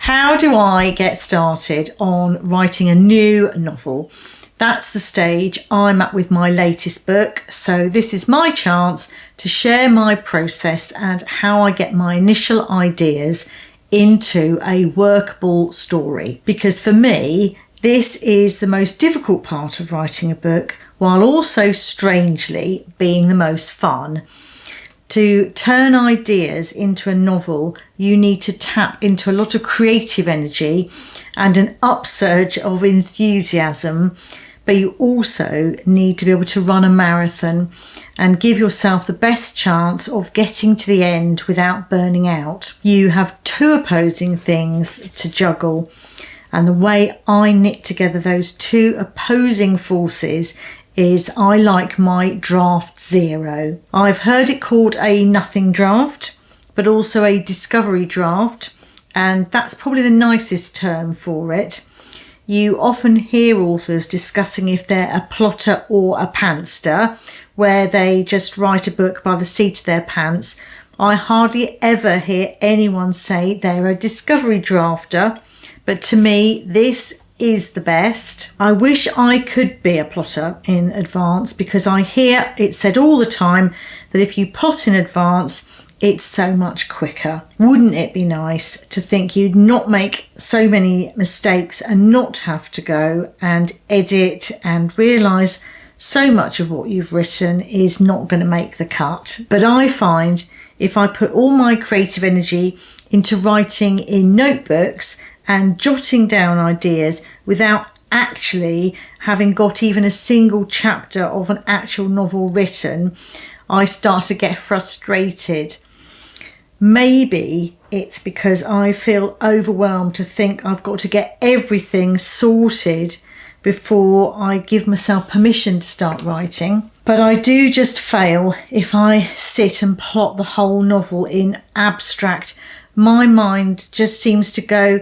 How do I get started on writing a new novel? That's the stage I'm at with my latest book. So this is my chance to share my process and how I get my initial ideas into a workable story. Because for me, this is the most difficult part of writing a book, while also strangely being the most fun. To turn ideas into a novel, you need to tap into a lot of creative energy and an upsurge of enthusiasm, but you also need to be able to run a marathon and give yourself the best chance of getting to the end without burning out. You have two opposing things to juggle, and the way I knit together those two opposing forces is I like my draft zero. I've heard it called a nothing draft, but also a discovery draft, and that's probably the nicest term for it. You often hear authors discussing if they're a plotter or a pantster, where they just write a book by the seat of their pants. I hardly ever hear anyone say they're a discovery drafter, but to me, this is the best. I wish I could be a plotter in advance, because I hear it said all the time that if you plot in advance, it's so much quicker. Wouldn't it be nice to think you'd not make so many mistakes and not have to go and edit and realise so much of what you've written is not going to make the cut? But I find if I put all my creative energy into writing in notebooks and jotting down ideas without actually having got even a single chapter of an actual novel written, I start to get frustrated. Maybe it's because I feel overwhelmed to think I've got to get everything sorted before I give myself permission to start writing. But I do just fail if I sit and plot the whole novel in abstract. My mind just seems to go,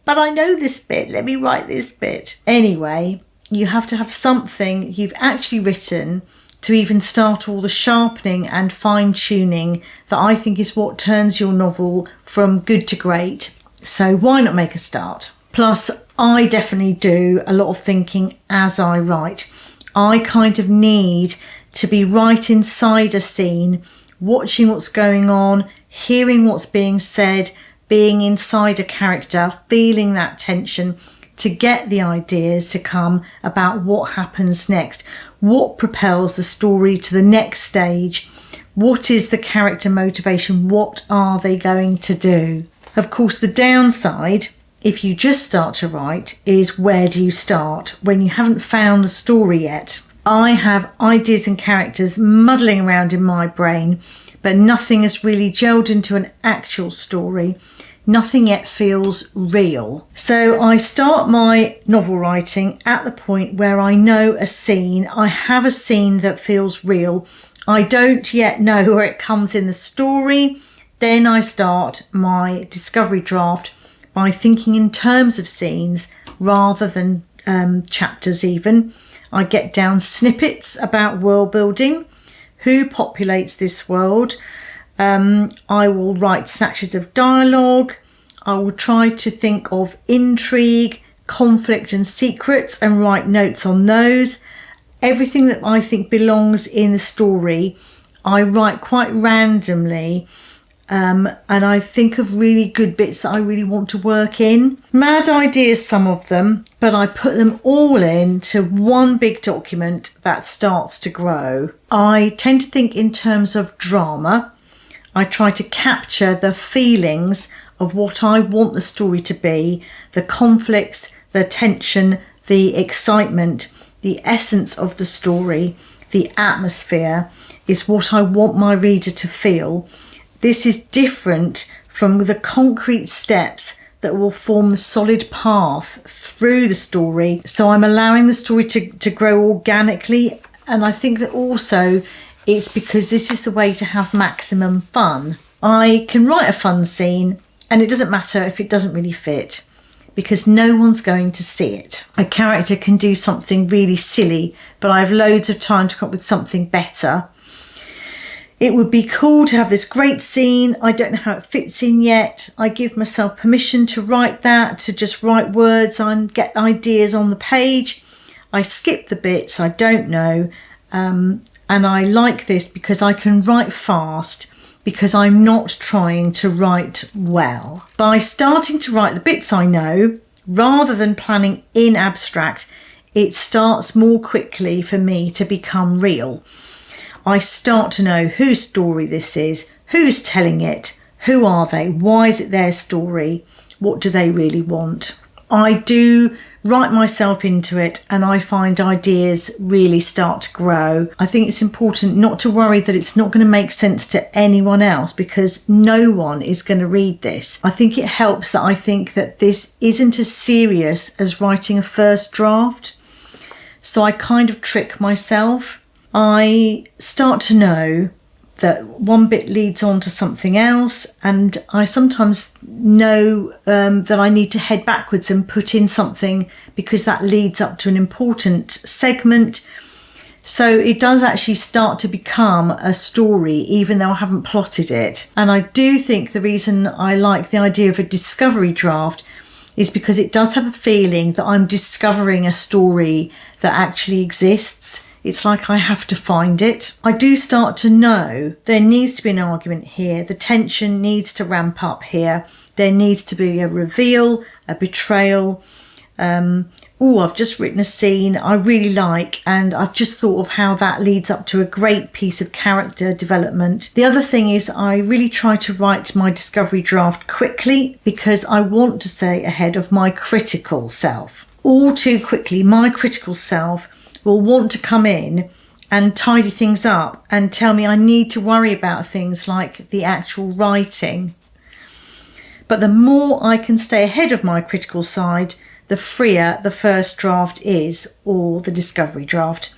but I know this bit, let me write this bit. Anyway, you have to have something you've actually written to even start all the sharpening and fine-tuning that I think is what turns your novel from good to great. So why not make a start? Plus, I definitely do a lot of thinking as I write. I kind of need to be right inside a scene, watching what's going on, hearing what's being said, being inside a character, feeling that tension to get the ideas to come about what happens next, what propels the story to the next stage, what is the character motivation, what are they going to do. Of course, the downside, if you just start to write, is where do you start when you haven't found the story yet? I have ideas and characters muddling around in my brain, but nothing has really gelled into an actual story. Nothing yet feels real. So I start my novel writing at the point where I know a scene. I have a scene that feels real. I don't yet know where it comes in the story. Then I start my discovery draft by thinking in terms of scenes rather than chapters even. I get down snippets about world building, who populates this world. I will write snatches of dialogue. I will try to think of intrigue, conflict and secrets and write notes on those. Everything that I think belongs in the story, I write quite randomly. And I think of really good bits that I really want to work in. Mad ideas, some of them, but I put them all into one big document that starts to grow. I tend to think in terms of drama. I try to capture the feelings of what I want the story to be, the conflicts, the tension, the excitement, the essence of the story, the atmosphere is what I want my reader to feel. This is different from the concrete steps that will form the solid path through the story. So I'm allowing the story to grow organically, and I think that also it's because this is the way to have maximum fun. I can write a fun scene and it doesn't matter if it doesn't really fit, because no one's going to see it. A character can do something really silly, but I have loads of time to come up with something better. It would be cool to have this great scene. I don't know how it fits in yet. I give myself permission to write that, to just write words and get ideas on the page. I skip the bits I don't know. And I like this because I can write fast, because I'm not trying to write well. By starting to write the bits I know, rather than planning in abstract, it starts more quickly for me to become real. I start to know whose story this is, who's telling it, who are they, why is it their story, what do they really want. I do write myself into it, and I find ideas really start to grow. I think it's important not to worry that it's not going to make sense to anyone else, because no one is going to read this. I think it helps that I think that this isn't as serious as writing a first draft. So I kind of trick myself. I start to know that one bit leads on to something else, and I sometimes know that I need to head backwards and put in something because that leads up to an important segment. So it does actually start to become a story, even though I haven't plotted it. And I do think the reason I like the idea of a discovery draft is because it does have a feeling that I'm discovering a story that actually exists. It's like I have to find it. I do start to know there needs to be an argument here. The tension needs to ramp up here. There needs to be a reveal, a betrayal. I've just written a scene I really like, and I've just thought of how that leads up to a great piece of character development. The other thing is I really try to write my discovery draft quickly because I want to stay ahead of my critical self. All too quickly, my critical self will want to come in and tidy things up and tell me I need to worry about things like the actual writing. But the more I can stay ahead of my critical side, the freer the first draft is, or the discovery draft.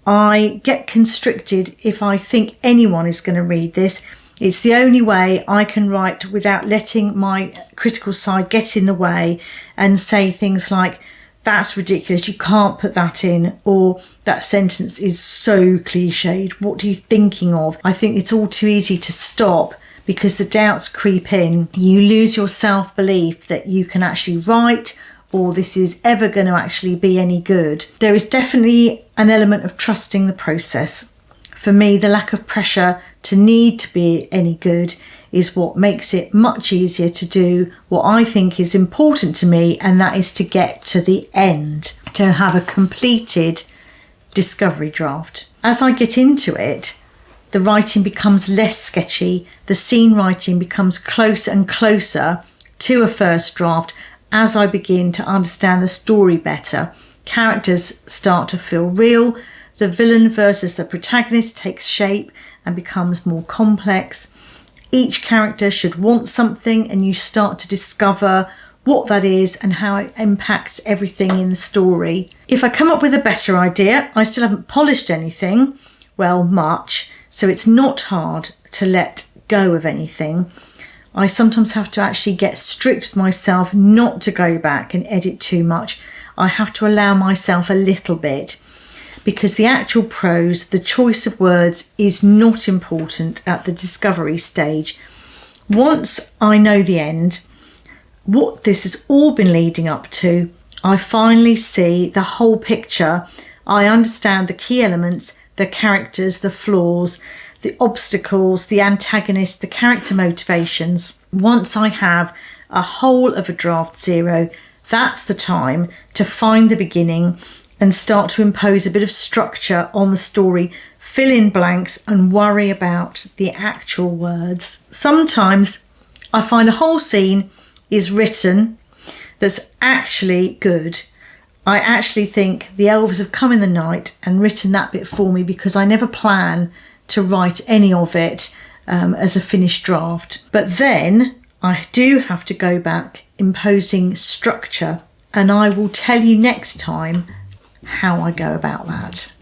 I get constricted if I think anyone is going to read this. It's the only way I can write without letting my critical side get in the way and say things like, "That's ridiculous, you can't put that in," or "That sentence is so cliched, what are you thinking of?" I think it's all too easy to stop because the doubts creep in. You lose your self-belief that you can actually write, or this is ever going to actually be any good. There is definitely an element of trusting the process. For me, the lack of pressure to need to be any good is what makes it much easier to do what I think is important to me, and that is to get to the end, to have a completed discovery draft. As I get into it, the writing becomes less sketchy, the scene writing becomes closer and closer to a first draft as I begin to understand the story better. Characters start to feel real, the villain versus the protagonist takes shape and becomes more complex. Each character should want something, and you start to discover what that is and how it impacts everything in the story. If I come up with a better idea, I still haven't polished anything, well, much, so it's not hard to let go of anything. I sometimes have to actually get strict with myself not to go back and edit too much. I have to allow myself a little bit, because the actual prose, the choice of words, is not important at the discovery stage. Once I know the end, what this has all been leading up to, I finally see the whole picture. I understand the key elements, the characters, the flaws, the obstacles, the antagonists, the character motivations. Once I have a whole of a draft zero, that's the time to find the beginning and start to impose a bit of structure on the story, fill in blanks and worry about the actual words. Sometimes I find a whole scene is written that's actually good. I actually think the elves have come in the night and written that bit for me, because I never plan to write any of it as a finished draft. But then I do have to go back imposing structure, and I will tell you next time how I go about that.